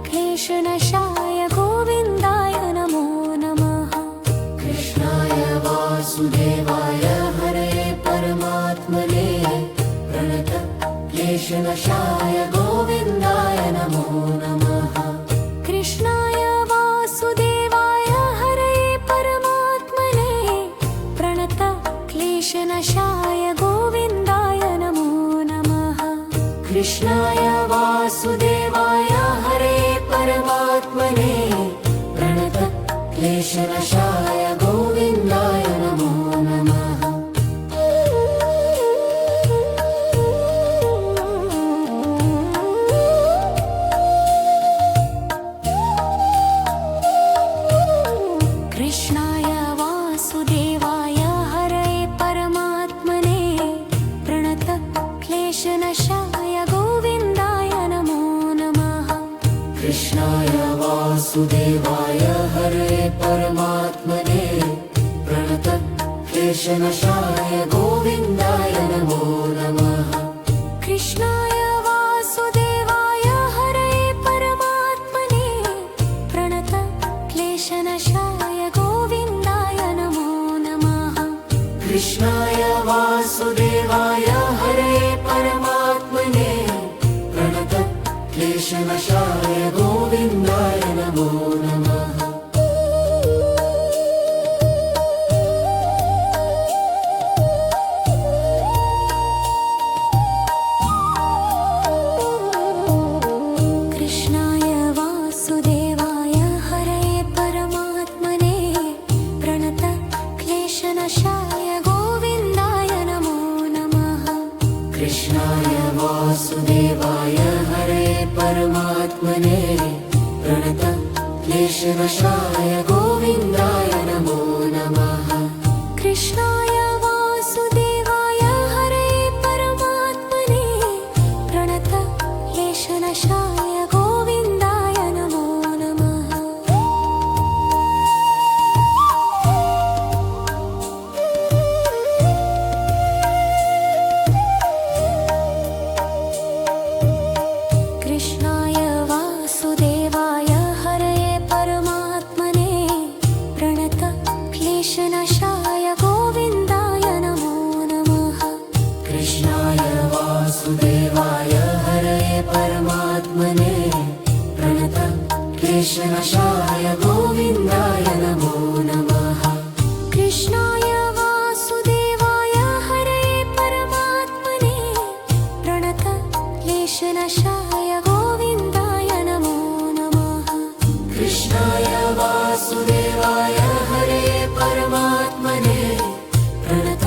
क्लेशनाशाय गोविन्दाय नमो नमः। कृष्णाय वासुदेवाय हरे परमात्मने प्रणत क्लेशनाशाय गोविन्दाय नमो नमः। कृष्णाय वासुदेवाय हरे परमात्मने प्रणत क्लेशनाशाय गोविन्दाय नमो नमः। कृष्णाय वासुदेवाय हरे परमात्मने प्रणत क्लेशनाशाय गोविन्दाय नमो नमः। कृष्णाय वासुदेवाय हरे परमात्मने प्रणत क्लेशनाशाय गोविन्दाय नमो नमः। कृष्णाय वासुदेवाय हरे परमात्मने प्रणत क्लेशनाशाय गोविन्दाय नमो नमः। कृष्णाय वासुदेवाय हरे परमात्मने प्रणत क्लेशनाशाय गोविन्दाय नमो नमः। कृष्णाय वासुदेवाय हरे परमात्मने प्रणत क्लेशनाशाय गोविन्दाय नमो नमः। कृष्णाय वासुदेवाय हरे परमात्मने प्रणत क्लेशनाशाय गोविन्दाय नमो नमः। कृष्णाय वासुदेवाय हरे परमात्मने प्रणत क्लेशनाशाय गोविन्दाय नमो नमः। कृष्णाय वासुदेवाय हरे परमात्मने प्रणत क्लेशनाशाय गोविन्दाय नमो नमः। कृष्णाय वासुदेवाय हरे परमात्मने प्रणत क्लेशनाशाय गोविन्दाय नमो नमः। कृष्णाय वासुदेवाय हरे परमात्मने प्रणत क्लेशनाशाय गोविन्दाय नमो नमः। कृष्णाय वासुदेवाय हरे परमात्मने प्रणत क्लेशनाशाय गोविन्दाय नमो नमः। कृष्णाय वासुदेवाय हरे परमात्मने प्रणत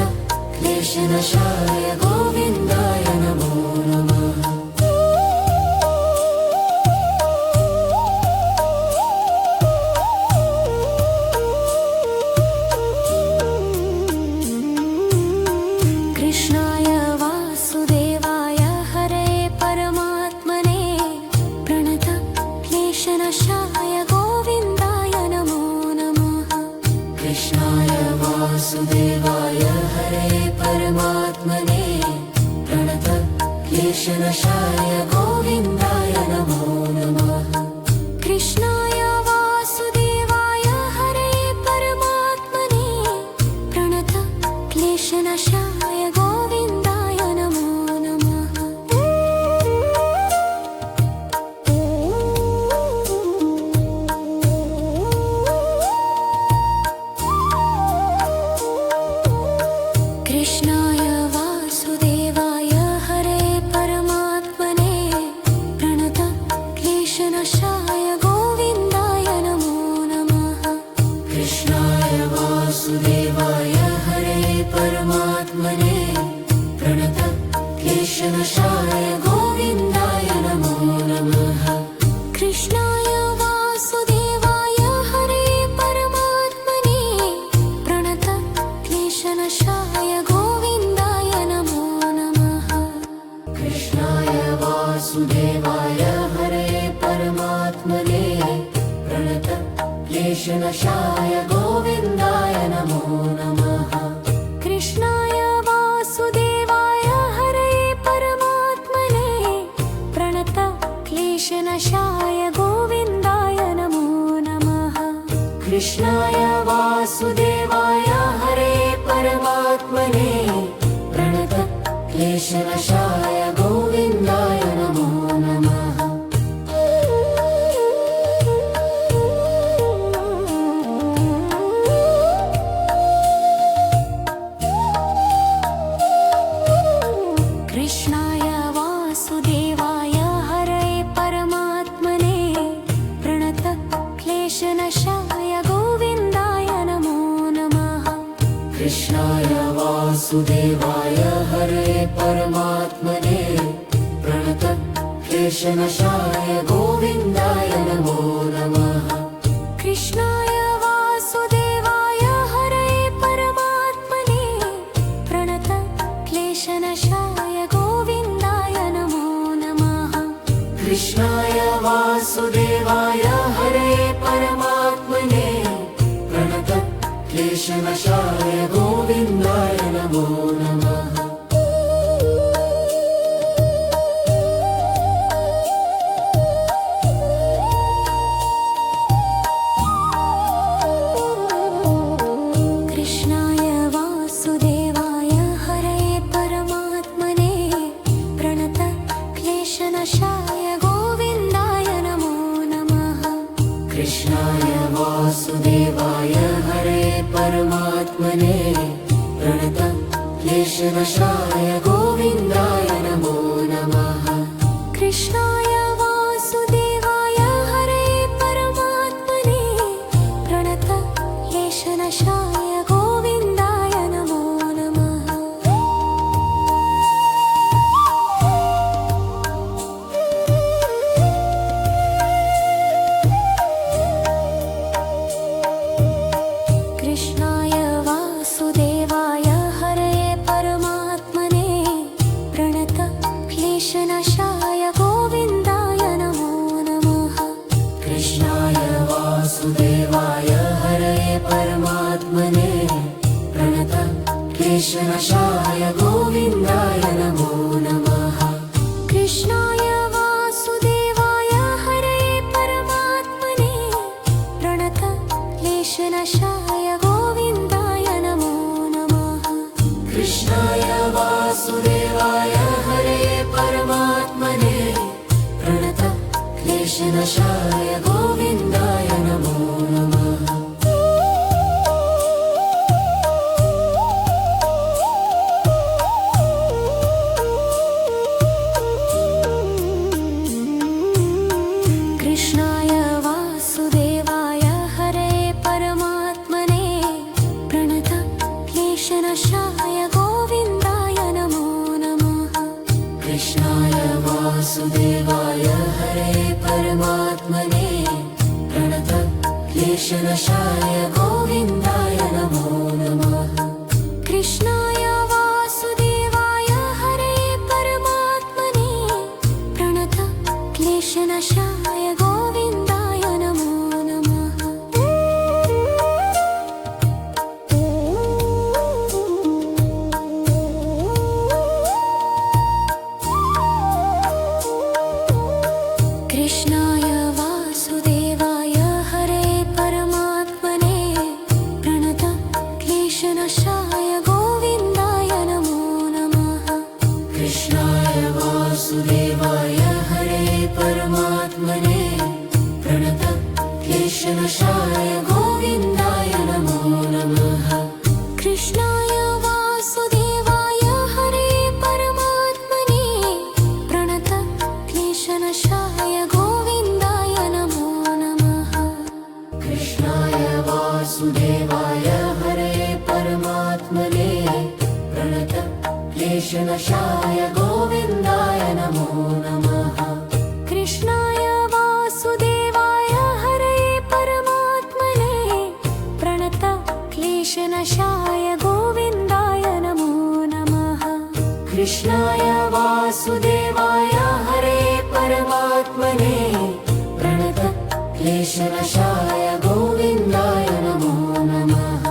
क्लेशनाशाय गोविन्दाय नमो नमः। कृष्णाय वासुदेवाय हरे परमात्मने प्रणत क्लेशनाशाय गोविन्दाय नमो नमः। कृष्णाय वासुदेवाय हरे परमात्मने प्रणत क्लेशनाशाय गोविन्दाय नमो नमः। कृष्णाय वासुदेवाय हरे परमात्मने प्रणत क्लेशनाशाय गोविन्दाय नमो नमः। कृष्णाय वासुदेवाय हरे परमात्मने प्रणत क्लेशनाशाय गोविन्दाय नमो नमः। कृष्णाय वासुदेवाय हरे परमात्मने प्रणत क्लेशनाशाय गोविन्दाय नमो नमः। कृष्णाय वासुदेवाय हरे परमात्मने प्रणत क्लेशनाशाय गोविन्दाय नमो नमः। कृष्णाय वासुदेवाय हरे परमात्मने प्रणत क्लेशनाशाय गोविन्दाय नमो नमः। कृष्णाय वासुदेवाय हरे परमात्मने प्रणत क्लेशनाशाय गोविन्दाय नमो नमः कृष्णाय वासुदेवाय हरे परमात्मने प्रणतक्लेशनाशाय गोविन्दाय नमो नमः कृष्णाय वासुदेवाय हरे परमात्मने प्रणतक्लेशनाशाय गोविन्दाय नमो नमः कृष्णाय वासुदेवाय हरे परमात्मने प्रणतक्लेशनाशाय गोविन्दाय नमो नमः कृष्णाय वासुदेवाय हरे परमात्मने प्रणतक्लेशनाशाय गोविन्दाय नमो नमः कृष्णाय वासुदेवाय हरे परमात्मने प्रणतक्लेशनाशाय गोविन्दाय नमो नमः कृष्णाय वासुदेवाय हरे परमात्मने प्रणतक्लेशनाशाय गोविन्दाय नमो नमः कृष्णाय वासुदेवाय हरे परमात्मने प्रणतक्लेशनाशाय गोविन्दाय नमो नमः कृष्णाय वासुदेवाय हरे परमात्मने प्रणतक्लेशनाशाय गोविन्दाय नमो नमः कृष्णाय वासुदेवाय हरे परमात्मने प्रणतक्लेशनाशाय गोविन्दाय नमो नमः कृष्णाय वासुदेवाय हरे परमात्मने प्रणतक्लेशनाशाय गोविन्दाय नमो नमः कृष्णाय वासुदेवाय हरे परमात्मने प्रणतक्लेशनाशाय गोविन्दाय नमो नमः कृष्णाय वासुदेवाय हरे परमात्मने प्रणतक्लेशनाशाय गोविन्दाय नमो नमः कृष्णाय वासुदेवाय हरे परमात्मने प्रणतक्लेशनाशाय गोविन्दाय नमो नमः कृष्णाय वासुदेवाय हरे परमात्मने प्रणतक्लेशनाशाय गोविन्दाय नमो नमः कृष्णाय वासुदेवाय हरे परमात्मने प्रणतक्लेशनाशाय गोविन्दाय नमो नमः कृष्णाय वासुदेवाय हरे परमात्मने प्रणतक्लेशनाशाय गोविन्दाय नमो नमः कृष्णाय वासुदेवाय हरे परमात्मने प्रणतक्लेशनाशाय गोविन्दाय नमो नमः कृष्णाय वासुदेवाय हरे परमात्मने प्रणतक्लेशनाशाय गोविन्दाय नमो नमः कृष्णाय वासुदेवाय हरे परमात्मने प्रणतक्लेशनाशाय गोविन्दाय नमो नमः कृष्णाय वासुदेवाय हरे परमात्मने प्रणतक्लेशनाशाय गोविन्दाय नमो नमः कृष्णाय वासुदेवाय हरे परमात्मने प्रणतक्लेशनाशाय गोविन्दाय नमो नमः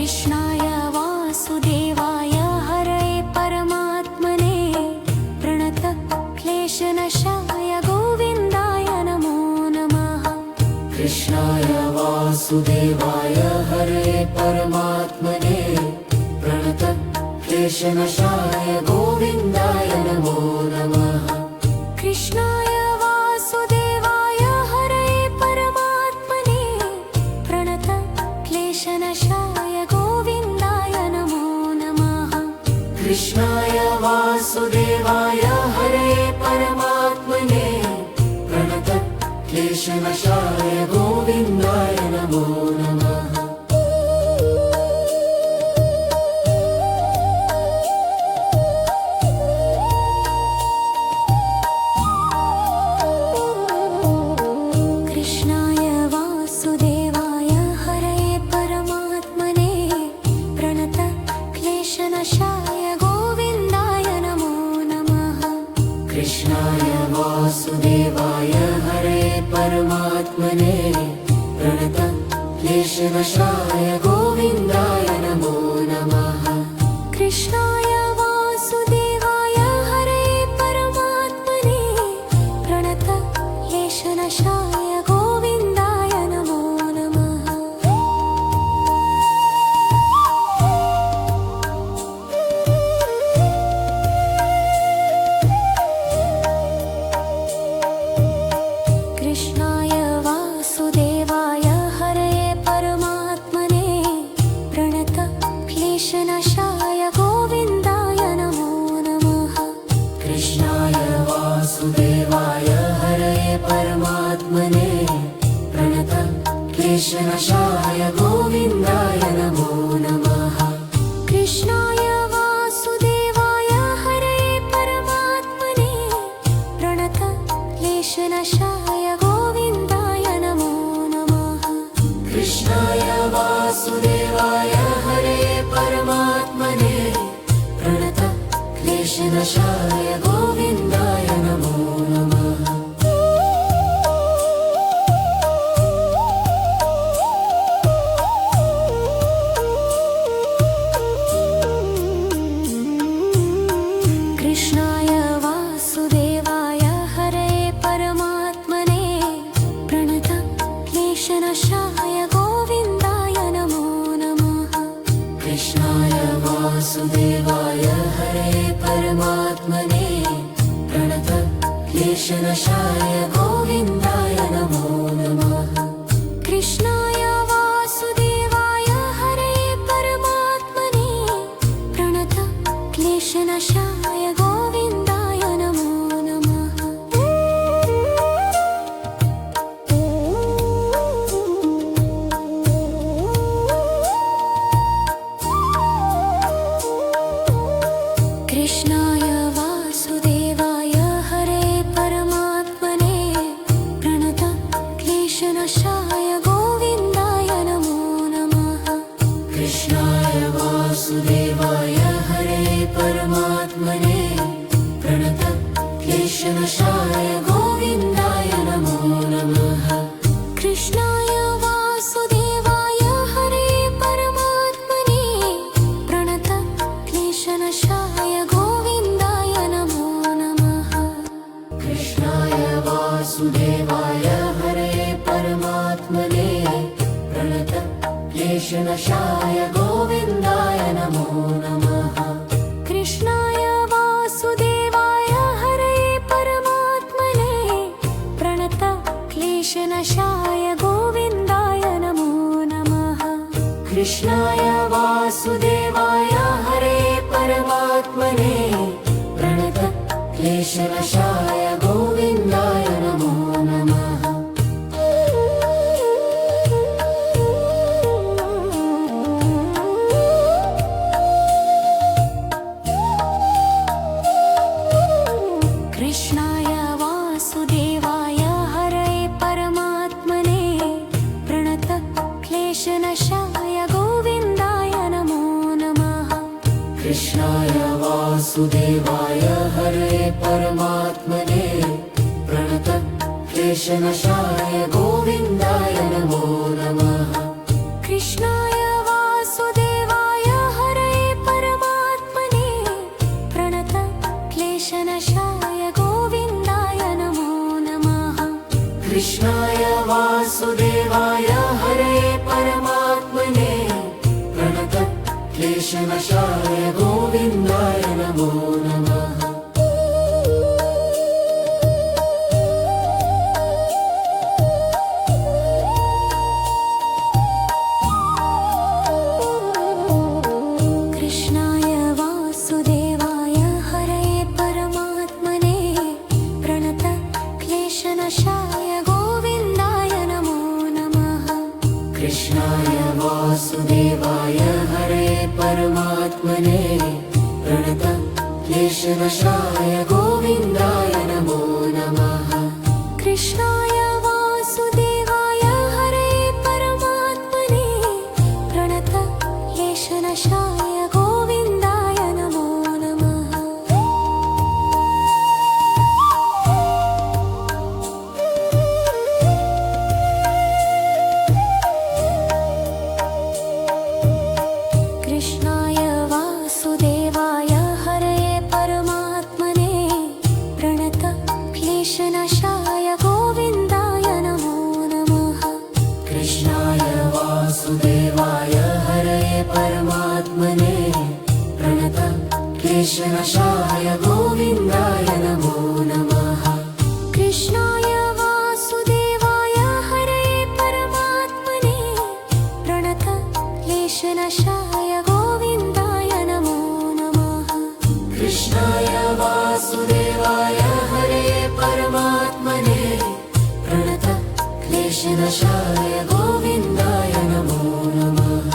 कृष्णाय वासुदेवाय हरये परमात्मने प्रणत क्लेशनाशाय गोविन्दाय नमो नमः कृष्णाय वासुदेवाय हरे परमात्मने प्रणत क्लेशनाशाय गोविन्दाय नमो नमः कृष्णाय वासुदेवाय हरये परमात्मने प्रणत क्लेशनाशाय गोविन्दाय नमो नमः कृष्णाय वासुदेवाय हरे परमात्मने प्रणत क्लेशनाशाय गोविन्दाय नमो नमः कृष्णाय वासुदेवाय हरये परमात्मने प्रणत क्लेशनाशाय गोविन्दाय नमो नमः कृष्णाय वासुदेवाय हरे परमात्मने प्रणत क्लेशनाशाय गोविन्दाय नमो नमः कृष्णाय वासुदेवाय हरये परमात्मने प्रणत क्लेशनाशाय गोविन्दाय नमो नमः कृष्णाय वासुदेवाय हरये परमात्मने प्रणत क्लेशनाशाय गोविन्दाय नमो नमः कृष्णाय वासुदेवाय हरे परमात्मने प्रणत क्लेशनाशाय गोविन्दाय नमो नमः कृष्णाय वासुदेवाय हरये परमात्मने प्रणत क्लेशनाशाय गोविन्दाय नमो नमः कृष्णाय वासुदेवाय हरे परमात्मने प्रणत क्लेशनाशाय गोविन्दाय नमो नमः कृष्णाय वासुदेवाय हरये परमात्मने प्रणत क्लेशनाशाय गोविन्दाय नमो नमः कृष्णाय वासुदेवाय हरे परमात्मने प्रणत क्लेशनाशाय गोविन्दाय नमो नमः कृष्णाय वासुदेवाय हरये परमात्मने प्रणत क्लेशनाशाय गोविन्दाय नमो नमः कृष्णाय वासुदेवाय हरये परमात्मने प्रणत क्लेशनाशाय गोविन्दाय नमो नमः कृष्णाय वासुदेवाय हरे परमात्मने प्रणत क्लेशनाशाय गोविन्दाय नमो नमः कृष्णाय वासुदेवाय हरये परमात्मने प्रणत क्लेशनाशाय गोविन्दाय नमो नमः कृष्णाय वासुदेवाय हरे परमात्मने प्रणत क्लेशनाशाय गोविन्दाय नमो नमः कृष्णाय वासुदेवाय हरये परमात्मने प्रणत क्लेशनाशाय गोविन्दाय नमो नमः कृष्णाय वासुदेवाय हरे परमात्मने प्रणत क्लेशनाशाय गोविन्दाय नमो नमः कृष्णाय वासुदेवाय हरये परमात्मने प्रणत क्लेशनाशाय गोविन्दाय नमो नमः कृष्णाय वासुदेवाय हरे परमात्मने प्रणत क्लेशनाशाय गोविन्दाय नमो नमः कृष्णाय वासुदेवाय क्लेशनशाय गोविन्दाय नमो नमः। कृष्णाय वासुदेवाय हरये परमात्मने प्रणत क्लेशनाशाय गोविन्दाय नमो नमः। कृष्णाय वासुदेवाय हरये परमात्मने प्रणत क्लेशनाशाय गोविन्दाय नमो नमः। कृष्णाय वासुदेवाय हरये परमात्मने प्रणत क्लेशनाशाय गोविन्दाय नमो नमः। कृष्णाय वासुदेवाय हरये परमात्मने प्रणत क्लेशनाशाय गोविन्दाय नमो नमः। कृष्णाय वासुदेवाय हरये परमात्मने प्रणत क्लेशनाशाय गोविन्दाय नमो नमः। कृष्णाय वासुदेवाय हरये परमात्मने प्रणत क्लेशनाशाय गोविन्दाय नमो नमः। कृष्णाय वासुदेवाय हरये परमात्मने प्रणत क्लेशनाशाय गोविन्दाय नमो नमः।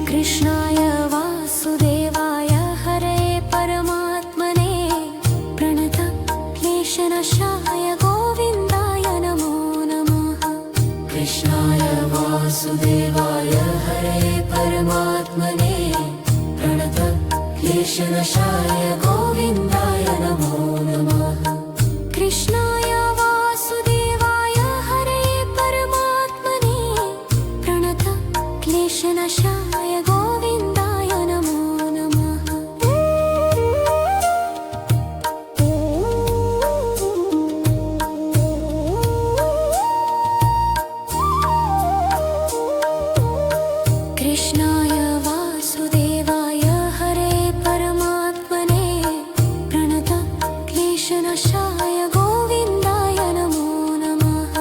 कृष्णाय वासुदेवाय हरये परमात्मने प्रणत क्लेशनाशाय गोविन्दाय नमो नमः। कृष्णाय वासुदेवाय हरये परमात्मने प्रणत क्लेशनाशाय गोविन्दाय नमो नमः। कृष्णाय वासुदेवाय हरये परमात्मने प्रणत क्लेशनाशाय गोविन्दाय नमो नमः। कृष्णाय वासुदेवाय हरये परमात्मने प्रणत क्लेशनाशाय गोविन्दाय नमो नमः।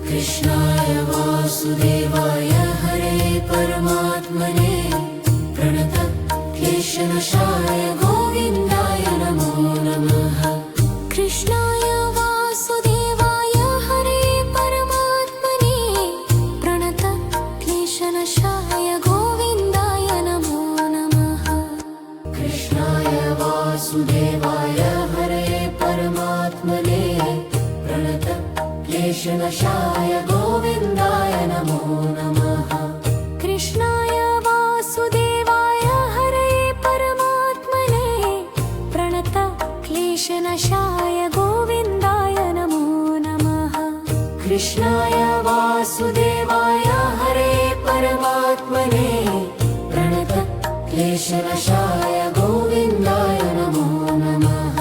कृष्णाय वासुदेवाय हरये परमात्मने प्रणत क्लेशनाशाय गोविन्दाय नमो नमः। कृष्णाय वासुदेवाय हरये परमात्मने प्रणत क्लेशनाशाय गोविन्दाय नमो नमः। कृष्णाय वासुदेवाय हरये परमात्मने प्रणत क्लेशनाशाय गोविन्दाय नमो नमः। कृष्णाय वासुदेवाय हरये परमात्मने प्रणत क्लेशनाशाय गोविन्दाय नमो नमः। कृष्णाय वासुदेवाय हरये परमात्मने प्रणत क्लेशनाशाय गोविन्दाय नमो नमः।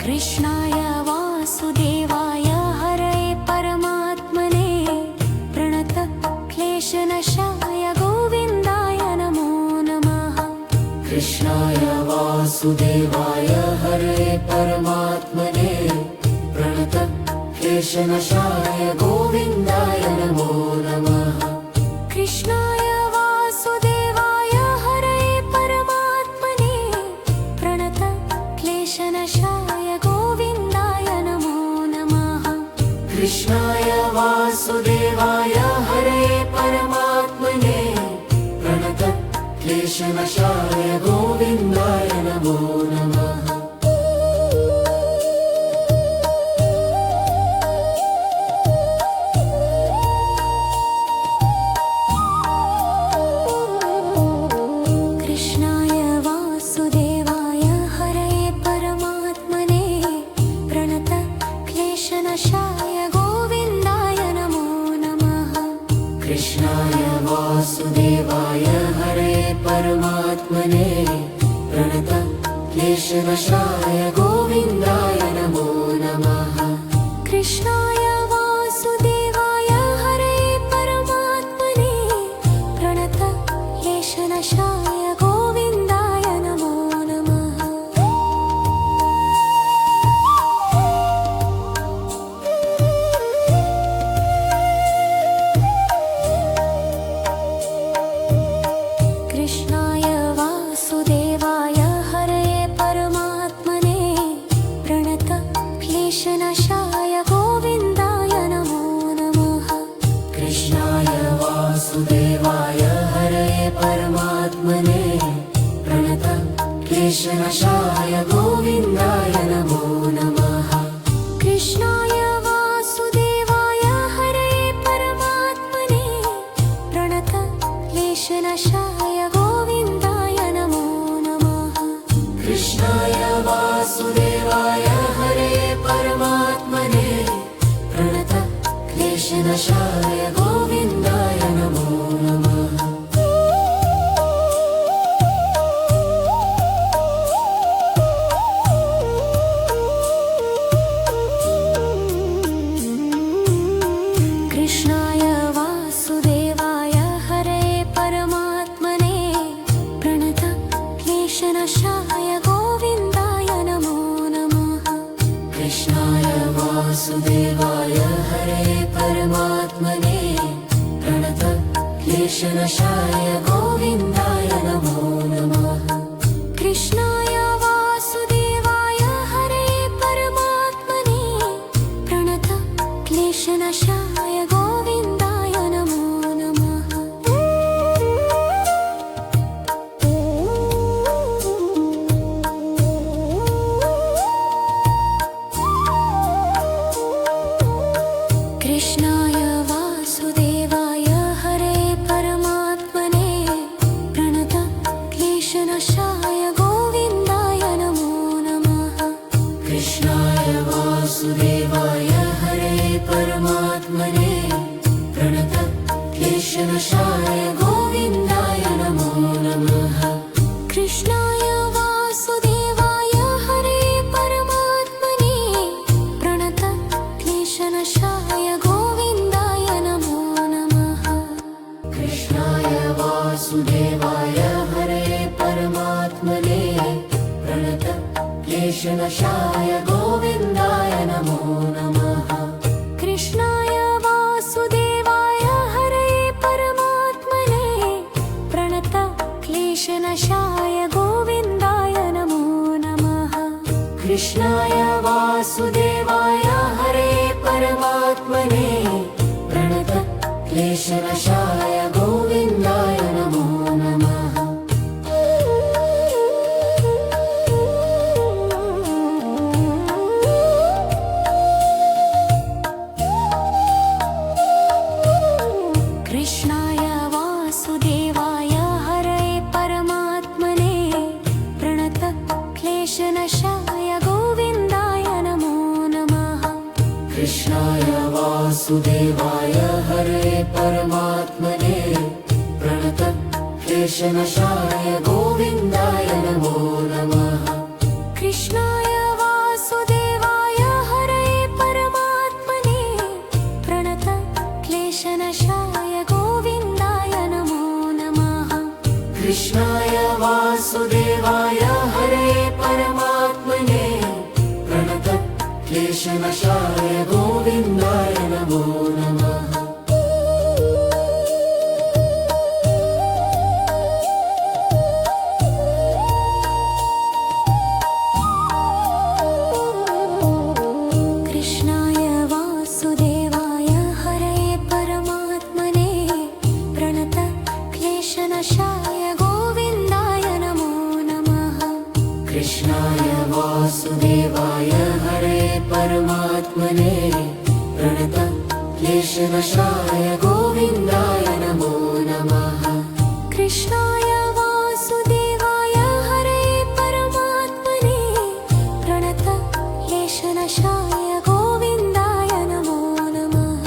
कृष्णाय वासुदेवाय हरये परमात्मने प्रणत क्लेशनाशाय गोविन्दाय नमो नमः। कृष्णाय वासुदेवाय हरये परमात्मने प्रणत क्लेशनाशाय गोविन्दाय नमो नमः। कृष्णाय वासुदेवाय हरये परमात्मने प्रणत क्लेशनाशाय गोविन्दाय नमो नमः। कृष्णाय वासुदेवाय हरये परमात्मने प्रणत क्लेशनाशाय गोविन्दाय नमो नमः। कृष्णाय वासुदेवाय हरये परमात्मने प्रणत क्लेशनाशाय गोविन्दाय वासुदेवाय हरे परमात्मने प्रणत क्लेशनाशाय गोविन्दाय नमो नमः। कृष्णाय वासुदेवाय हरे परमात्मने प्रणत क्लेशनाशाय गोविन्दाय नमो नमः। कृष्णाय वासुदेवाय हरे परमात्मने प्रणत क्लेशनाशाय गोविन्दाय नमो नमः। कृष्णाय वासुदेवाय हरे परमात्मने प्रणत क्लेशनाशाय गोविन्दाय नमो नमः। कृष्णाय वासुदेवाय हरे परमात्मने प्रणत क्लेशनाशाय गोविन्दाय नमो नमः। कृष्णाय वासुदेवाय हरे परमात्मने प्रणत क्लेशनाशाय गोविन्दाय नमो नमः। कृष्णाय वासुदेवाय हरे परमात्मने प्रणत क्लेशनाशाय गोविन्दाय नमो नमः। कृष्णाय वासुदेवाय हरे परमात्मने प्रणत क्लेशनाशाय गोविन्दाय नमो नमः। कृष्णाय वासुदेवाय हरे परमात्मने प्रणत क्लेशनाशाय गोविन्दाय नमो नमः। कृष्णाय वासुदेवाय हरे परमात्मने प्रणत क्लेशनाशाय गोविन्दाय नमो नमः। कृष्णाय वासुदेवाय हरे परमात्मने प्रणत क्लेशनाशाय गोविन्दाय नमो नमः। कृष्णाय वासुदेवाय हरे परमात्मने प्रणत क्लेशनाशाय गोविन्दाय नमो नमः। कृष्णाय वासुदेवाय हरे परमात्मने प्रणत क्लेशनाशाय गोविन्दाय नमो नमः। कृष्णाय वासुदेवाय हरे परमात्मने प्रणत क्लेशनाशाय गोविन्दाय नमो नमः। कृष्णाय वासुदेवाय हरे परमात्मने प्रणत क्लेशनाशाय गोविन्दाय नमो नमः। कृष्णाय वासुदेवाय हरे परमात्मने प्रणत क्लेशनाशाय गोविन्दाय नमो नमः। कृष्णाय वासुदेवाय हरे परमात्मने प्रणत क्लेशनाशाय गोविन्दाय नमो नमः। कृष्णाय वासुदेवाय हरे परमात्मने प्रणत क्लेशनाशाय गोविन्दाय नमो नमः। कृष्णाय वासुदेवाय हरे परमात्मने प्रणत क्लेशनाशाय गोविन्दाय नमो नमः। कृष्णाय वासुदेवाय हरे परमात्मने प्रणत क्लेशनाशाय गोविन्दाय नमो नमः। कृष्णाय वासुदेवाय हरे परमात्मने प्रणत क्लेशनाशाय गोविन्दाय नमो नमः। कृष्णाय वासुदेवाय हरे परमात्मने प्रणत क्लेशनाशाय गोविन्दाय नमो नमः।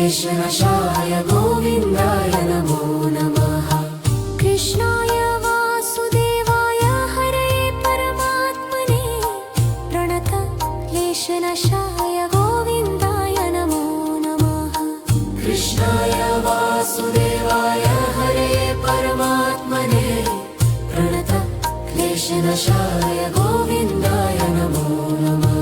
क्लेशनाशाय गोविन्दाय नमो नमः। कृष्णाय वासुदेवाय हरे परमात्मने प्रणत क्लेशनाशाय गोविन्दाय नमो नमः। कृष्णाय वासुदेवाय हरे परमात्मने प्रणत क्लेशनाशाय गोविन्दाय नमो नमः।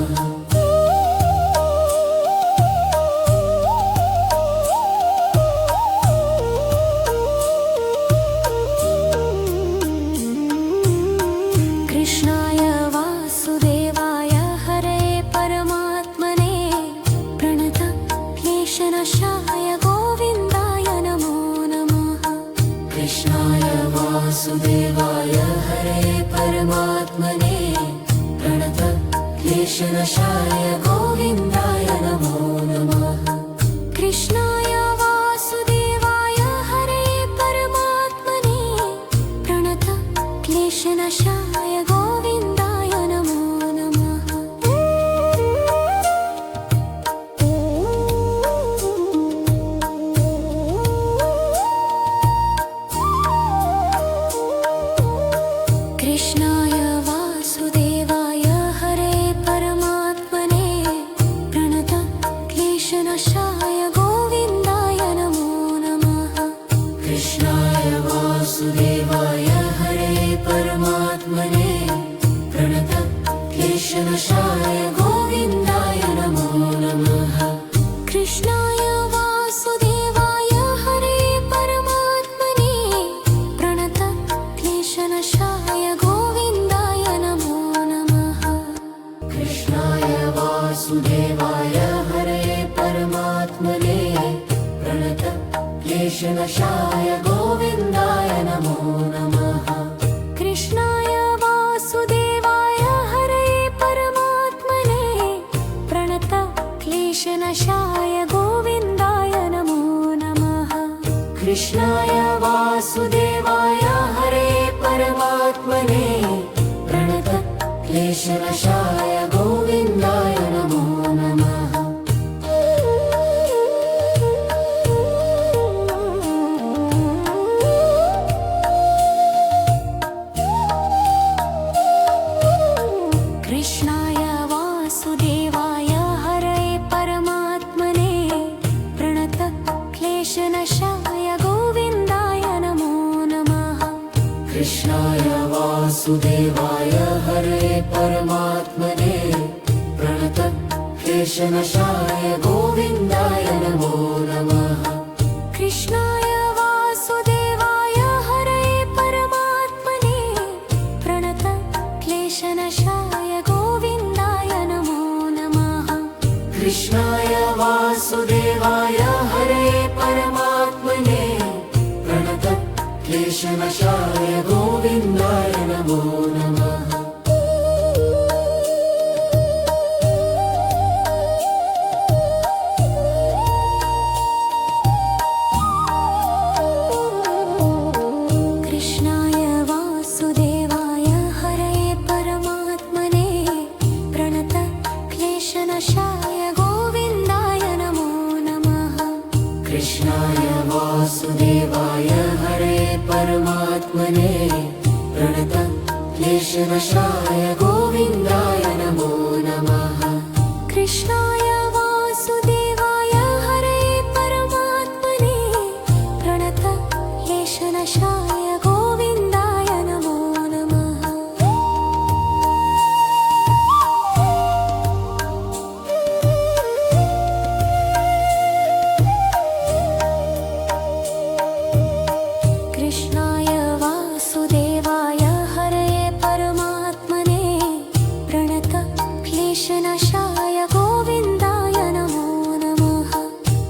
कृष्णाय वासुदेवाय हरे परमात्मने प्रणत क्लेशनाशाय गोविन्दाय नमो नमः। कृष्णाय वासुदेवाय हरे परमात्मने प्रणत क्लेशनाशाय गोविन्दाय नमो नमः। कृष्णाय वासुदेवाय हरे परमात्मने प्रणत क्लेशनाशाय गोविन्दाय नमो नमः। कृष्णाय वासुदेवाय हरे परमात्मने प्रणत क्लेशनाशाय गोविन्दाय नमो नमः। कृष्णाय वासुदेवाय हरे परमात्मने प्रणत क्लेशनाशाय गोविन्दाय नमो नमः। कृष्णाय वासुदेवाय हरे परमात्मने प्रणत क्लेशनाशाय गोविन्दाय नमो नमः। कृष्णाय वासुदेवाय हरे परमात्मने प्रणत क्लेशनाशाय गोविन्दाय नमो नमः। कृष्णाय वासुदेवाय हरे परमात्मने प्रणत क्लेशनाशाय गोविन्दाय नमो नमः। कृष्णाय वासुदेवाय हरे परमात्मने प्रणत क्लेशनाशाय गोविन्दाय नमो नमः। कृष्णाय वासुदेवाय हरे परमात्मने प्रणत क्लेशनाशाय गोविन्दाय नमो नमः। कृष्णाय वासुदेवाय हरे परमात्मने प्रणत क्लेशनाशाय गोविन्दाय नमो नमः। कृष्णाय वासुदेवाय हरे परमात्मने प्रणत क्लेशनाशाय गोविन्दाय नमो नमः। कृष्णाय वासुदेवाय हरे परमात्मने प्रणत क्लेशनाशाय गोविन्दाय नमो नमः। कृष्णाय वासुदेवाय हरे परमात्मने प्रणत क्लेशनाशाय गोविन्दाय नमो नमः। कृष्णाय वासुदेवाय हरे परमात्मने प्रणत क्लेशनाशाय गोविन्दाय नमो नमः। कृष्णाय वासुदेवाय हरे परमात्मने प्रणत क्लेशनाशाय गोविन्दाय नमो नमः। कृष्णाय वासुदेवाय हरे परमात्मने प्रणत क्लेशनाशाय गोविन्दाय नमो नमः।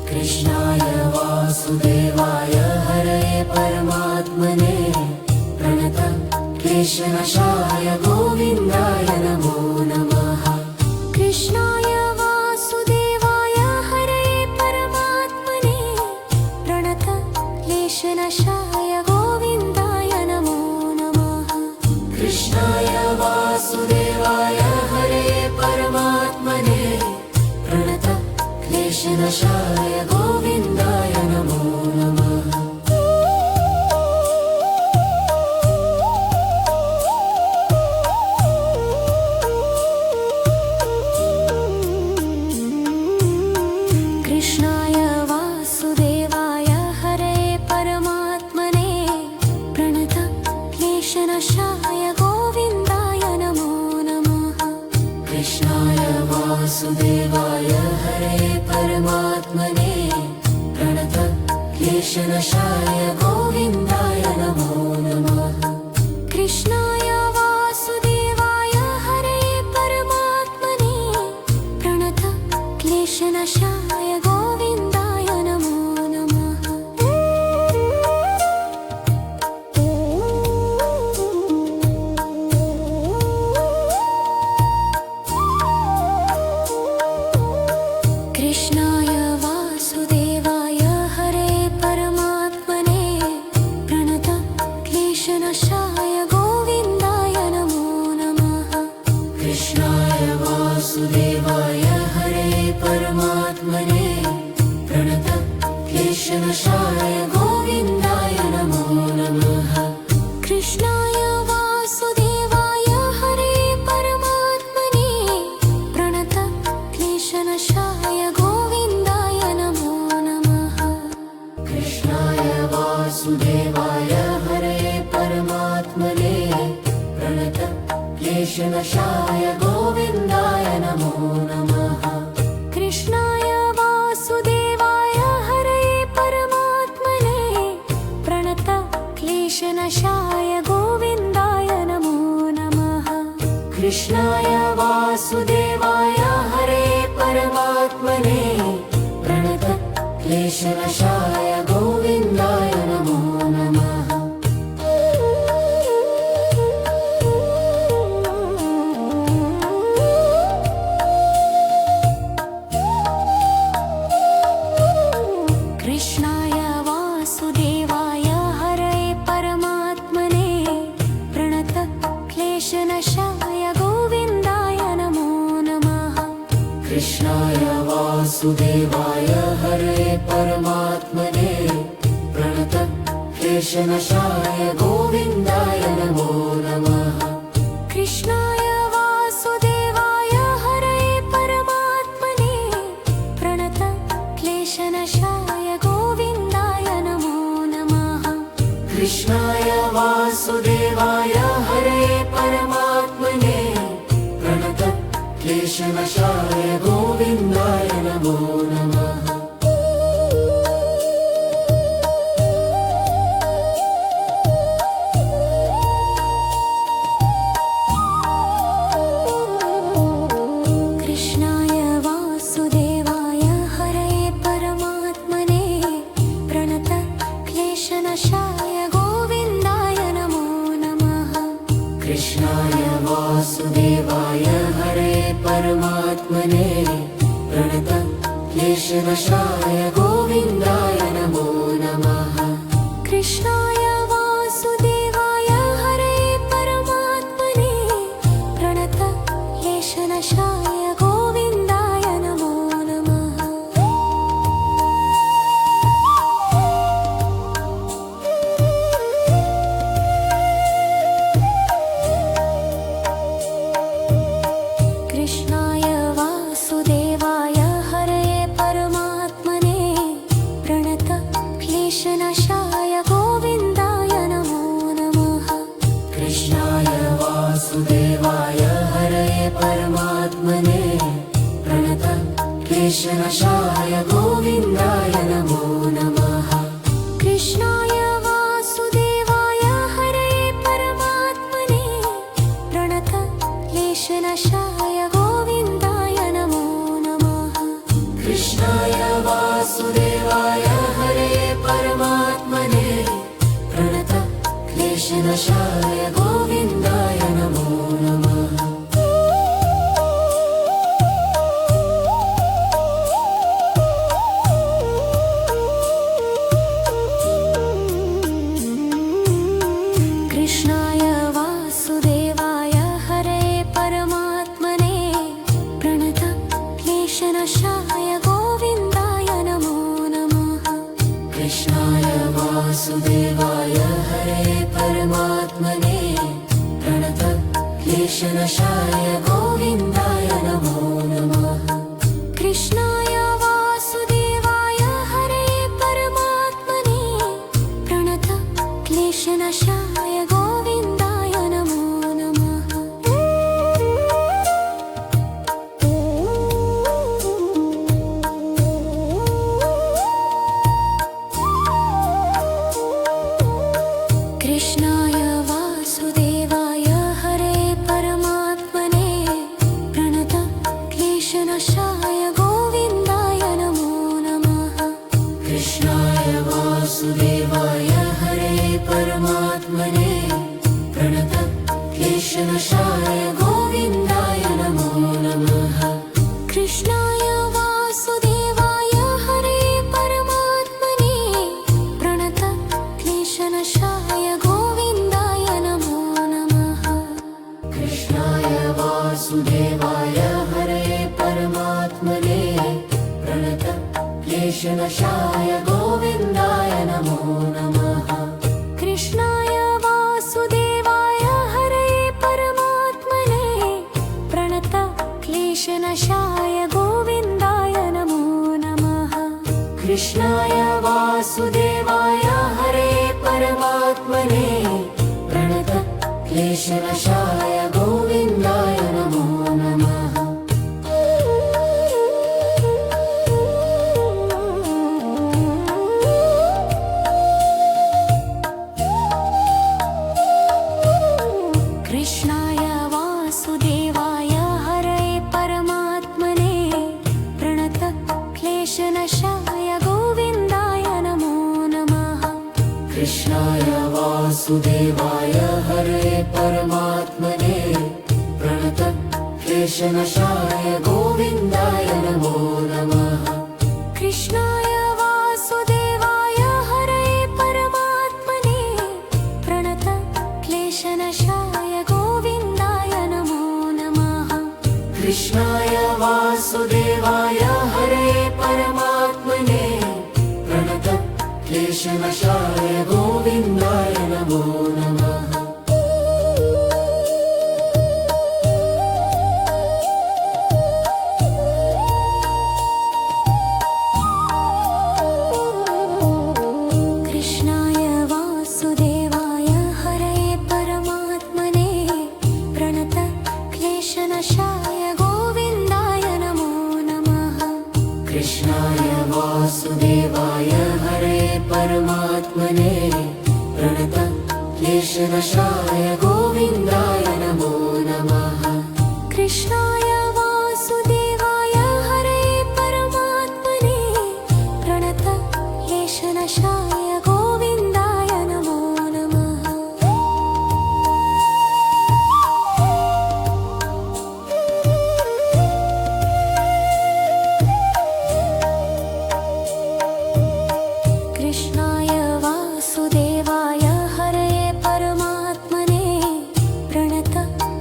कृष्णाय वासुदेवाय हरे परमात्मने प्रणत क्लेशनाशाय गोविन्दाय नमो नमः। कृष्णाय वासुदेवाय हरे परमात्मने प्रणत क्लेशनाशाय गोविन्दाय नमो नमः। कृष्णाय वासुदेवाय हरे परमात्मने प्रणत क्लेशनाशाय गोविन्दाय नमो नमः। कृष्णाय वासुदेवाय हरे परमात्मने प्रणत क्लेशनाशाय गोविन्दाय नमो नमः। कृष्णाय वासुदेवाय हरे परमात्मने प्रणत क्लेशनाशाय गोविन्दाय नमो नमः। कृष्णाय वासुदेवाय हरे परमात्मने प्रणत क्लेशनाशाय गोविन्दाय नमो नमः। कृष्णाय वासुदेवाय हरे परमात्मने प्रणत क्लेशनाशाय गोविन्दाय नमो नमः। कृष्णाय वासुदेवाय हरे परमात्मने प्रणत क्लेशनाशाय गोविन्दाय नमो नमः। कृष्णाय वासुदेवाय हरे परमात्मने प्रणत क्लेशनाशाय गोविन्दाय नमो नमः। कृष्णाय वासुदेवाय हरे परमात्मने प्रणत क्लेशनाशाय गोविन्दाय नमो नमः। कृष्णाय वासुदेवाय हरे परमात्मने प्रणत क्लेशनाशाय गोविन्दाय नमो नमः। कृष्णाय वासुदेवाय हरे परमात्मने प्रणत क्लेशनाशाय गोविन्दाय नमो नमः। कृष्णाय वासुदेवाय हरे परमात्मने प्रणत क्लेशनाशाय गोविन्दाय नमो नमः। कृष्णाय वासुदेवाय हरे परमात्मने प्रणत क्लेशनाशाय गोविन्दाय नमो नमः। कृष्णाय वासुदेवाय हरे परमात्मने प्रणत क्लेशनाशाय गोविन्दाय नमो नमः। कृष्णाय वासुदेवाय हरे परमात्मने प्रणत क्लेशनाशाय गोविन्दाय नमो नमः। कृष्णाय वासुदेवाय हरे परमात्मने प्रणत क्लेशनाशाय गोविन्दाय नमो नमः। कृष्णाय वासुदेवाय हरे परमात्मने प्रणत क्लेशनाशाय गोविन्दाय नमो नमः। कृष्णाय वासुदेवाय हरे परमात्मने प्रणत क्लेशनाशाय गोविन्दाय नमो नमः। कृष्णाय वासुदेवाय हरे परमात्मने प्रणत क्लेशनाशाय गोविन्दाय नमो नमः। कृष्णाय वासुदेवाय हरे परमात्मने प्रणत क्लेशनाशाय गोविन्दाय नमो नमः। कृष्णाय वासुदेवाय हरे परमात्मने प्रणत क्लेशनाशाय गोविन्दाय नमो नमः। कृष्णाय वासुदेवाय हरे परमात्मने प्रणत क्लेशनाशाय गोविन्दाय नमो नमः। क्लेशनाशाय गोविन्दाय वासुदेवाय हरे परमात्मने प्रणत क्लेशनाशाय गोविन्दाय नमो नमः। कृष्णाय वासुदेवाय हरे परमात्मने प्रणत क्लेशनाशाय गोविन्दाय नमो नमः। कृष्णाय वासुदेवाय हरे परमात्मने प्रणत क्लेशनाशाय गोविन्दाय नमो नमः। कृष्णाय वासुदेवाय हरे परमात्मने प्रणत क्लेशनाशाय गोविन्दाय नमो नमः। कृष्णाय वासुदेवाय हरे परमात्मने प्रणत क्लेशनाशाय गोविन्दाय नमो नमः। कृष्णाय वासुदेवाय हरे परमात्मने प्रणत क्लेशनाशाय गोविन्दाय नमो नमः। कृष्णाय वासुदेवाय हरे परमात्मने प्रणत क्लेशनाशाय गोविन्दाय नमो नमः। कृष्णाय वासुदेवाय हरे परमात्मने प्रणत क्लेशनाशाय गोविन्दाय नमो नमः। कृष्णाय वासुदेवाय हरे परमात्मने प्रणत क्लेशनाशाय गोविन्दाय नमो नमः। कृष्णाय वासुदेवाय हरे परमात्मने प्रणत क्लेशनाशाय गोविन्दाय नमो नमः। कृष्णाय वासुदेवाय हरे परमात्मने प्रणत क्लेशनाशाय गोविन्दाय नमो नमः। कृष्णाय वासुदेवाय हरे परमात्मने प्रणत क्लेशनाशाय गोविन्दाय नमो नमः। कृष्णाय वासुदेवाय हरे परमात्मने प्रणत क्लेशनाशाय गोविन्दाय नमो नमः। कृष्णाय वासुदेवाय हरे परमात्मने प्रणत क्लेशनाशाय गोविन्दाय नमो नमः। कृष्णाय वासुदेवाय हरे परमात्मने प्रणत क्लेशनाशाय गोविन्दाय नमो नमः। कृष्णाय वासुदेवाय हरे परमात्मने प्रणत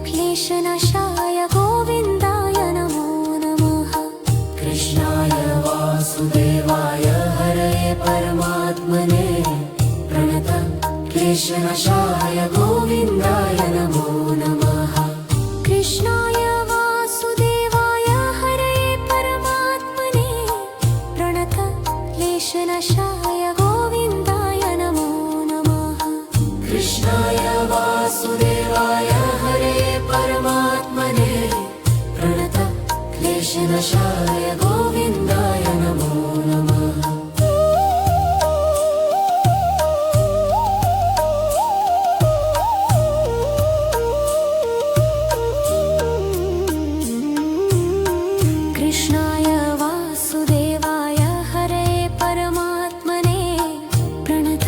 क्लेशनाशाय गोविन्दाय नमो नमः। कृष्णाय वासुदेवाय हरे परमात्मने प्रणत क्लेशनाशाय गोविन्दाय नमो नमः। कृष्णाय वासुदेवाय हरे परमात्मने प्रणत क्लेशनाशाय गोविन्दाय नमो नमः। कृष्णाय वासुदेवाय हरे परमात्मने प्रणत क्लेशनाशाय गोविन्दाय नमो नमः। कृष्णाय वासुदेवाय हरे परमात्मने प्रणत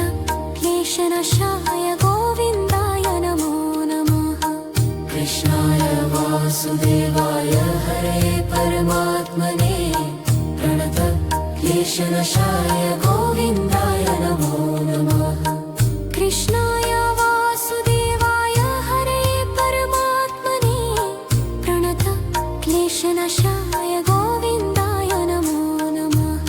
क्लेशनाशाय गोविन्दाय नमो नमः। कृष्णाय वासुदेवाय हरे परमात्मने प्रणत क्लेशनाशाय गोविन्दाय नमो नमः। कृष्णाय वासुदेवाय हरे परमात्मने प्रणत क्लेशनाशाय गोविन्दाय नमो नमः।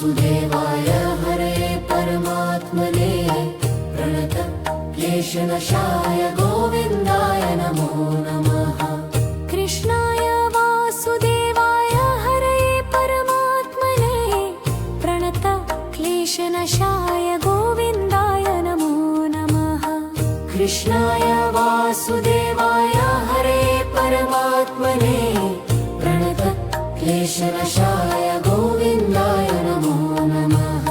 वासुदेवाय हरे परमात्मने प्रणत क्लेशनाशाय गोविन्दाय नमो नमः कृष्णाय वासुदेवाय हरे परमात्मने प्रणत क्लेशनाशाय गोविन्दाय नमो नमः कृष्णाय वासुदेवाय हरे परमात्मने प्रणत क्लेशनाशाय गोविन्दाय नमो नमः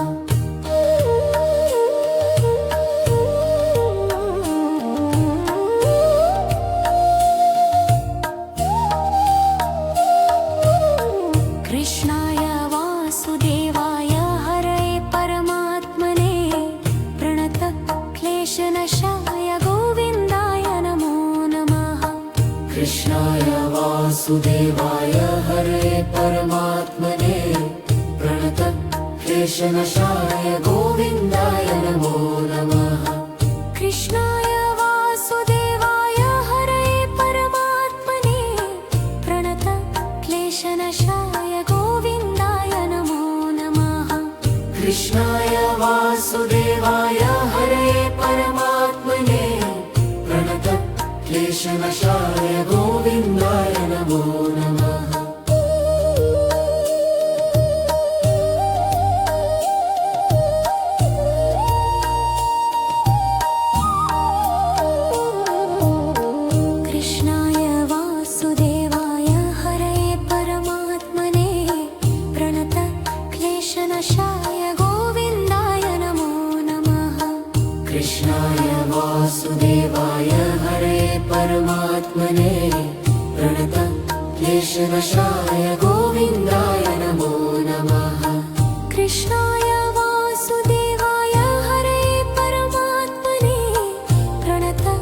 कृष्णाय वासुदेवाय हरे परमात्मने प्रणत क्लेशनाशाय गोविन्दाय नमो नमः कृष्णाय वासुदेवाय हरे परमात्मने प्रणत क्लेशनाशाय गोविन्दाय नमो नमः कृष्णाय वासुदेवाय हरे परमात्मने प्रणत क्लेशनाशाय गोविन्दाय नमो नमः कृष्णाय वासुदेवाय हरे परमात्मने प्रणत क्लेशनाशाय गोविन्दाय नमो नमः कृष्णाय वासुदेवाय हरे परमात्मने प्रणत क्लेशनाशाय गोविन्दाय नमो नमः कृष्णाय वासुदेवाय हरे परमात्मने प्रणत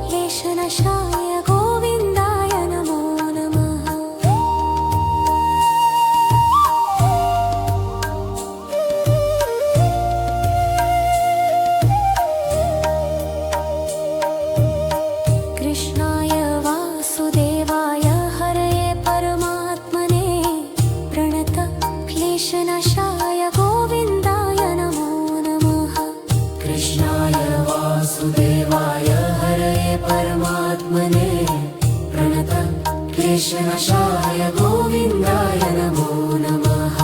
क्लेशनाशाय गोविन्दाय नमो नमः कृष्णाय वासुदेवाय हरे परमात्मने प्रणत क्लेशनाशाय गोविन्दाय नमो नमः कृष्णाय वासुदेवाय हरे परमात्मने प्रणत क्लेशनाशाय गोविन्दाय नमो नमः कृष्णाय वासुदेवाय हरे परमात्मने प्रणत क्लेशनाशाय गोविन्दाय नमो नमः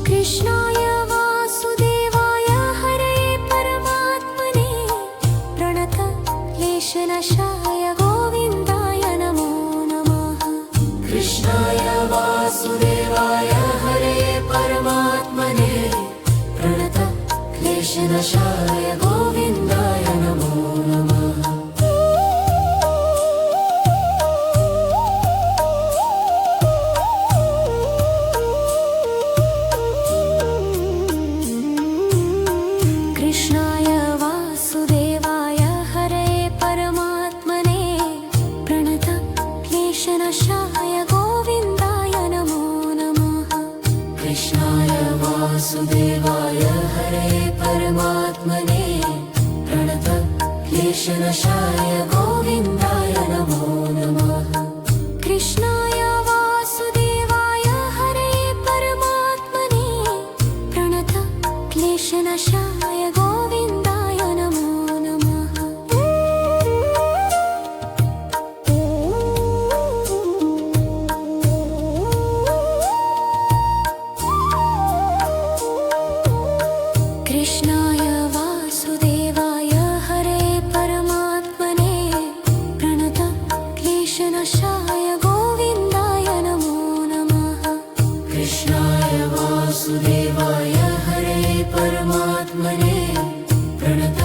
कृष्णाय वासुदेवाय हरे परमात्मने प्रणत क्लेशनाशाय गोविन्दाय नमो नमः कृष्णाय वासुदेवाय हरे परमात्मने प्रणत क्लेशनाशाय गोविन्दाय नमो नमः कृष्णाय वासुदेवाय हरे परमात्मने प्रणत क्लेशनाशाय गोविन्दाय नमो नमः कृष्णाय वासुदेवाय हरे परमात्मने प्रणत क्लेशनाशाय गोविन्दाय नमो नमः कृष्णाय वासुदेवाय हरे परमात्मने प्रणत क्लेशनाशाय गोविन्दाय नमो नमः कृष्णाय वासुदेवाय हरे परमात्मने प्रणत क्लेशनाशाय गोविन्दाय नमो नमः कृष्णाय वासुदेवाय हरे परमात्मने प्रणत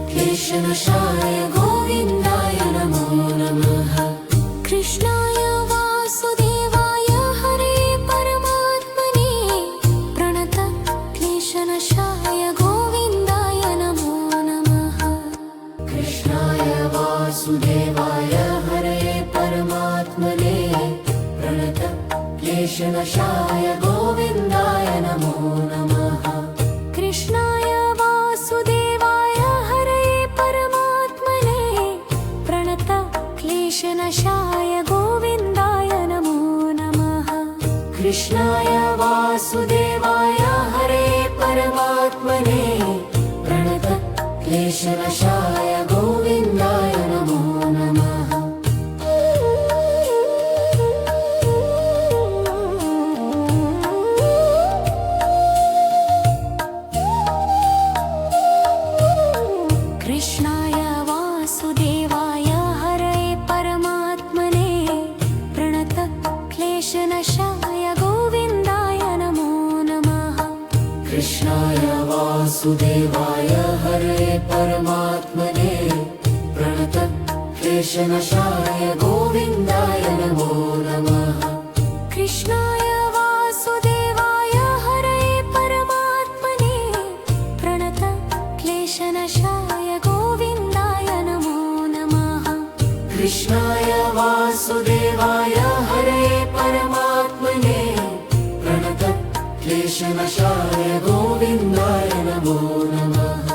क्लेशनाशाय गोविन्दाय नमो नमः कृष्णाय वासुदेवाय हरे परमात्मने प्रणत क्लेशनाशाय गोविन्दाय नमो नमः कृष्णाय वासुदेवाय हरे परमात्मने प्रणत क्लेशनाशाय गोविन्दाय नमो नमः कृष्णाय वासुदेवाय हरे परमात्मने प्रणत क्लेशनाशाय गोविन्दाय नमो नमः कृष्णाय वासुदेवाय हरे परमात्मने प्रणत क्लेशनाशाय गोविन्दाय नमो नमः। कृष्णाय वासुदेवाय हरये परमात्मने प्रणत क्लेशनाशाय गोविन्दाय नमो नमः। कृष्णाय वासुदेवाय हरये परमात्मने प्रणत क्लेशनाशाय गोविन्दाय नमो नमः। कृष्णाय वासुदेवाय हरये परमात्मने प्रणत क्लेशनाशाय गोविन्दाय नमो नमः। कृष्णाय वासुदेवाय हरये परमात्मने प्रणत क्लेशनाशाय गोविन्दाय नमो नमः।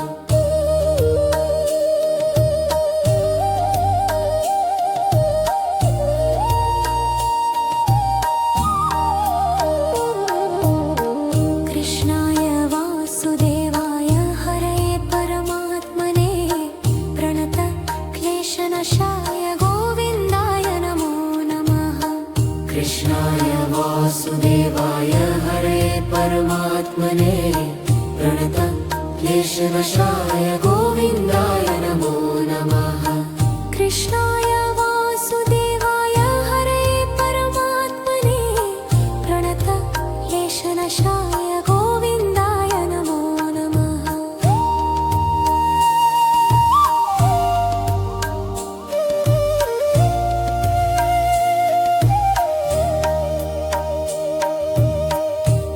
कृष्णाय वासुदेवाय हरये परमात्मने प्रणत क्लेशनाशाय गोविन्दाय नमो नमः। कृष्णाय वासुदेवाय हरये परमात्मने प्रणत क्लेशनाशाय गोविन्दाय नमो नमः। कृष्णाय वासुदेवाय हरये परमात्मने प्रणत क्लेशनाशाय गोविन्दाय नमो नमः।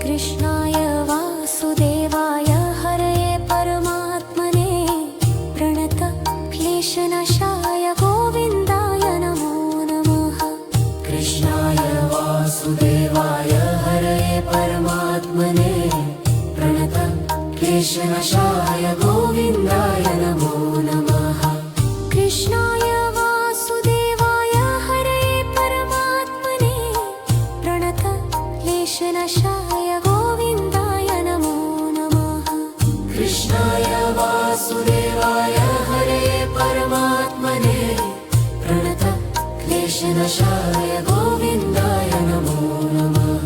कृष्णाय वासुदेवाय हरये परमात्मने प्रणत क्लेशनाशाय गोविन्दाय नमो नमः। कृष्णाय वासुदेवाय हरये परमात्मने प्रणत क्लेशनाशाय गोविन्दाय नमो नमः। कृष्णाय वासुदेवाय हरये परमात्मने प्रणत क्लेशनाशाय गोविन्दाय नमो नमः। कृष्णाय वासुदेवाय हरये परमात्मने प्रणत क्लेशनाशाय गोविन्दाय नमो नमः।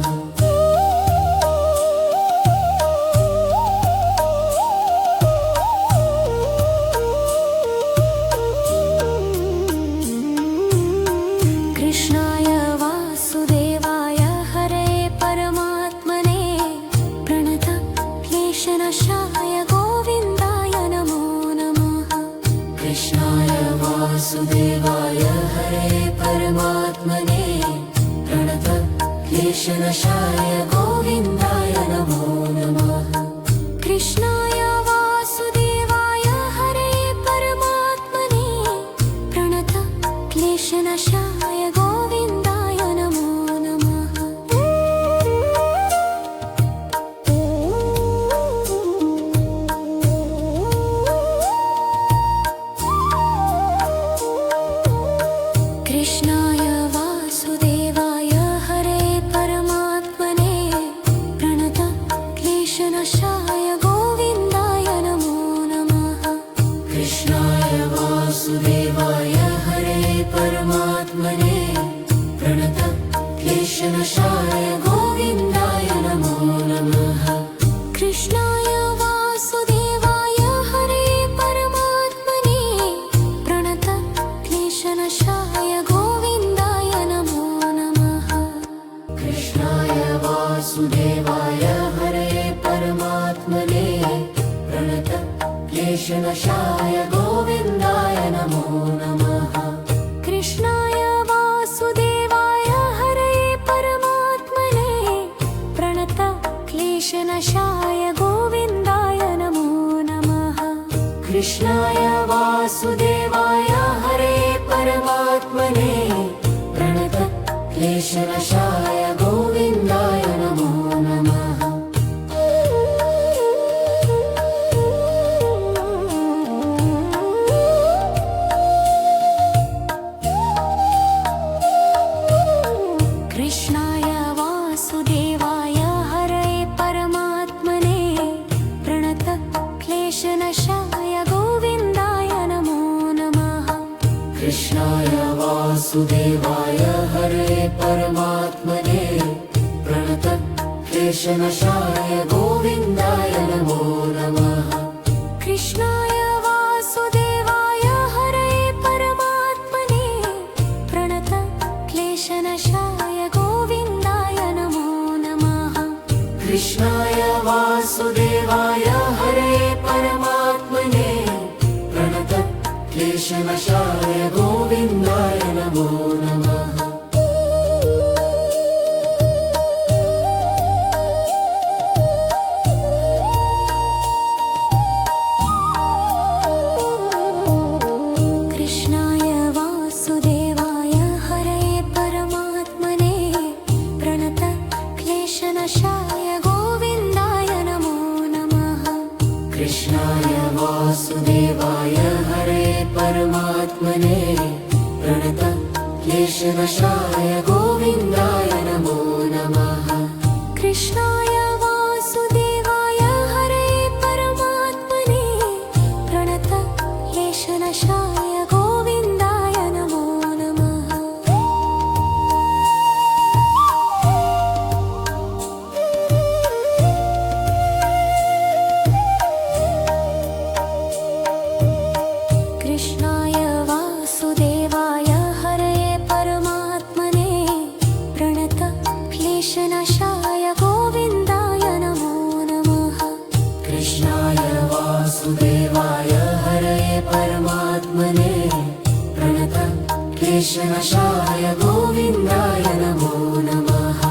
कृष्णाय वासुदेवाय हरये परमात्मने प्रणत क्लेशनाशाय गोविन्दाय नमो नमः। कृष्णाय वासुदेवाय हरये परमात्मने प्रणत क्लेशनाशाय गोविन्दाय नमो नमः। कृष्णाय वासुदेवाय हरये परमात्मने प्रणत क्लेशनाशाय गोविन्दाय नमो नमः। कृष्णाय वासुदेवाय हरये परमात्मने प्रणत क्लेशनाशाय गोविन्दाय नमो नमः। कृष्णाय वासुदेवाय हरये परमात्मने प्रणत क्लेशनाशाय गोविन्दाय नमो नमः। कृष्णाय वासुदेवाय हरये परमात्मने प्रणत क्लेशनाशाय गोविन्दाय नमो नमः। कृष्णाय वासुदेवाय हरये परमात्मने प्रणत क्लेशनाशाय गोविन्दाय नमो नमः। कृष्णाय वासुदेवाय हरये परमात्मने प्रणत क्लेशनाशाय गोविन्दाय नमो नमः। कृष्णाय वासुदेवाय हरये परमात्मने प्रणत क्लेशनाशाय गोविन्दाय नमो नमः। वासुदेवाय हरये परमात्मने प्रणत वासुदेवाय हरे परमात्मने प्रणत क्लेशनाशाय गोविन्दाय नमो नमः। कृष्णाय वासुदेवाय हरे परमात्मने प्रणत क्लेशनाशाय गोविन्दाय नमो नमः। कृष्णाय वासुदेवाय हरे परमात्मने प्रणत क्लेशनाशाय गोविन्दाय नमो नमः। कृष्णाय वासुदेवाय हरे परमात्मने प्रणत क्लेशनाशाय गोविन्दाय नमो नमः। कृष्णाय वासुदेवाय हरे परमात्मने प्रणत क्लेशनाशाय गोविन्दाय नमो नमः। कृष्णाय वासुदेवाय हरे परमात्मने प्रणत क्लेशनाशाय गोविन्दाय नमो नमः। कृष्णाय वासुदेवाय हरे परमात्मने प्रणत क्लेशनाशाय गोविन्दाय नमो नमः। कृष्णाय वासुदेवाय हरे परमात्मने प्रणत क्लेशनाशाय गोविन्दाय नमो नमः।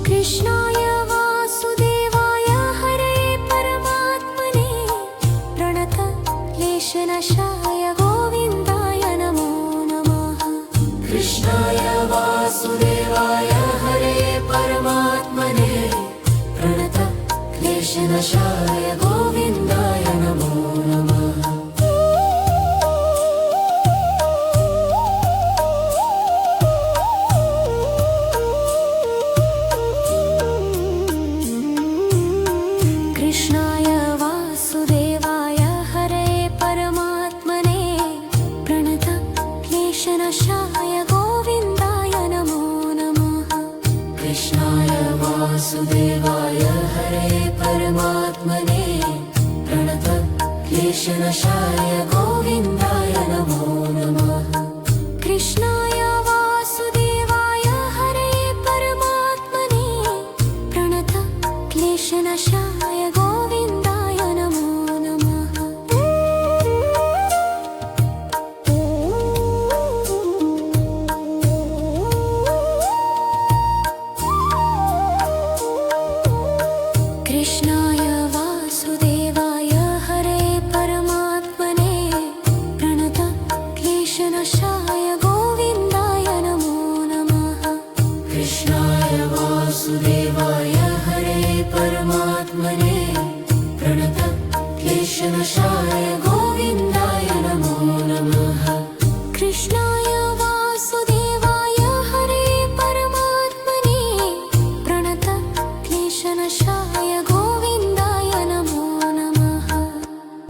कृष्णाय वासुदेवाय हरे परमात्मने प्रणत क्लेशनाशाय गोविन्दाय नमो नमः। कृष्णाय वासुदेवाय हरे परमात्मने प्रणत क्लेशनाशाय गोविन्दाय नमो नमः। कृष्णाय वासुदेवाय हरे परमात्मने प्रणत क्लेशनाशाय गोविन्दाय नमो नमः। कृष्णाय वासुदेवाय हरे परमात्मने प्रणत क्लेशनाशाय गोविन्दाय नमो नमः। कृष्णाय वासुदेवाय हरे परमात्मने प्रणत क्लेशनाशाय गोविन्दाय नमो नमः। कृष्णाय वासुदेवाय हरे परमात्मने प्रणत क्लेशनाशाय गोविन्दाय नमो नमः। कृष्णाय वासुदेवाय हरे परमात्मने प्रणत क्लेशनाशाय गोविन्दाय नमो नमः। कृष्णाय वासुदेवाय हरे परमात्मने प्रणत क्लेशनाशाय गोविन्दाय नमो नमः।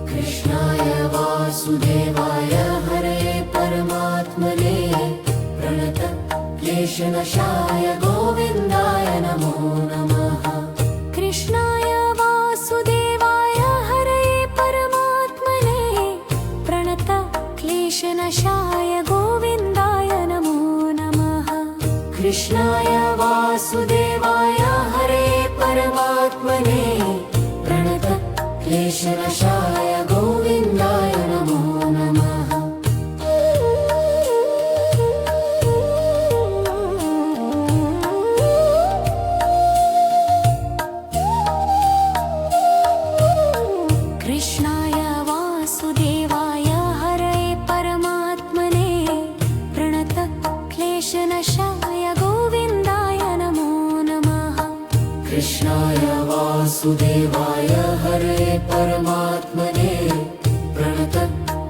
कृष्णाय वासुदेवाय हरे परमात्मने प्रणत क्लेशनाशाय गोविन्दाय नमो नमः। कृष्णाय वासुदेवाय हरे परमात्मने प्रणत क्लेशनाशाय गोविन्दाय नमो नमः। कृष्णाय वासुदेवाय हरे परमात्मने प्रणत क्लेशनाशाय गोविन्दाय नमो नमः। कृष्णाय वासुदेवाय हरे परमात्मने प्रणत क्लेशनाशाय गोविन्दाय नमो नमः। कृष्णाय वासुदेवाय हरे परमात्मने प्रणत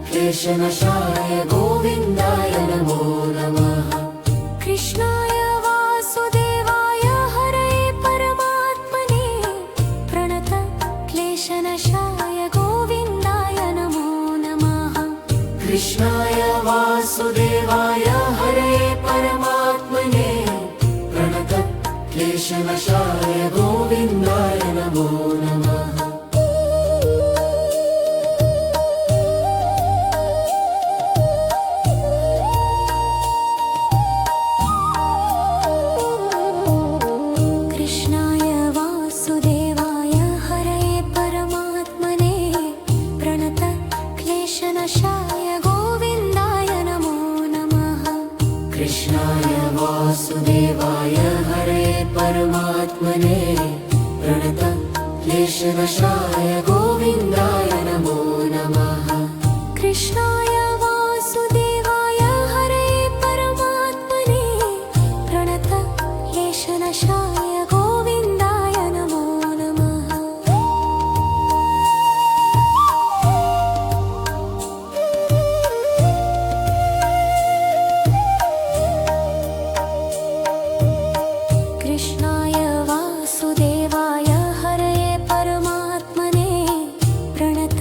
क्लेशनाशाय गोविन्दाय नमो नमः। कृष्णाय वासुदेवाय हरे परमात्मने प्रणत क्लेशनाशाय गोविन्दाय नमो नमः। कृष्णाय वासुदेवाय हरे क्लेशनशाय गोविन्दाय नमो नमः। कृष्णाय वासुदेवाय हरये परमात्मने प्रणत क्लेशनाशाय गोविन्दाय नमो नमः। कृष्णाय वासुदेवाय हरे परमात्मने प्रणत क्लेशनशाय गोविन्दाय नमो नमः। कृष्णाय वासुदेवाय हरये परमात्मने प्रणत क्लेशनाशाय गोविन्दाय नमो नमः। कृष्णाय वासुदेवाय हरये परमात्मने प्रणत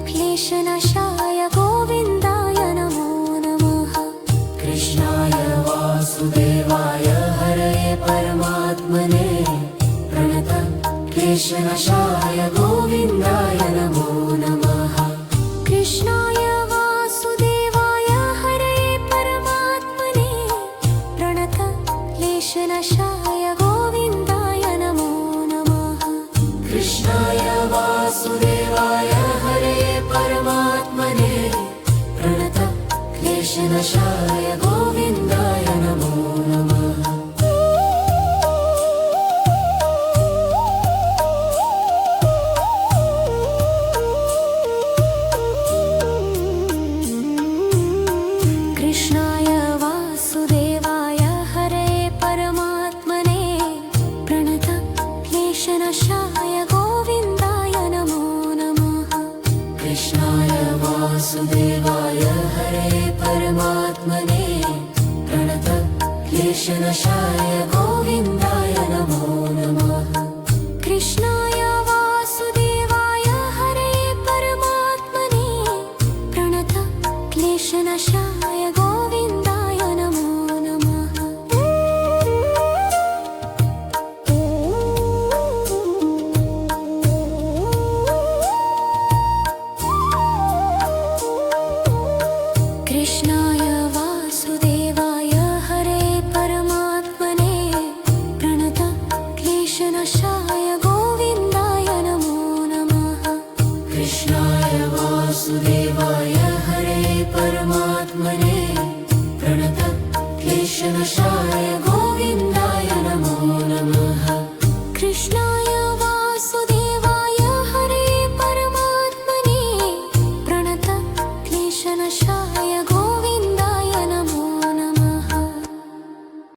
क्लेशनाशाय गोविन्दाय नमो नमः। कृष्णाय वासुदेवाय हरे परमात्मने प्रणत क्लेशनशाय गोविन्दाय नमो नमः। कृष्णाय वासुदेवाय हरये परमात्मने प्रणत क्लेशनाशाय गोविन्दाय नमो नमः। कृष्णाय वासुदेवाय हरे परमात्मने प्रणत क्लेशनशाय गोविन्दाय नमो नमः। कृष्णाय वासुदेवाय हरये परमात्मने प्रणत क्लेशनाशाय गोविन्दाय नमो नमः। कृष्णाय वासुदेवाय हरे परमात्मने प्रणत क्लेशनशाय गोविन्दाय नमो नमः। कृष्णाय वासुदेवाय हरये परमात्मने प्रणत क्लेशनाशाय गोविन्दाय नमो नमः। कृष्णाय वासुदेवाय हरये परमात्मने प्रणत क्लेशनाशाय गोविन्दाय नमो नमः। कृष्णाय वासुदेवाय हरे परमात्मने प्रणत क्लेशनशाय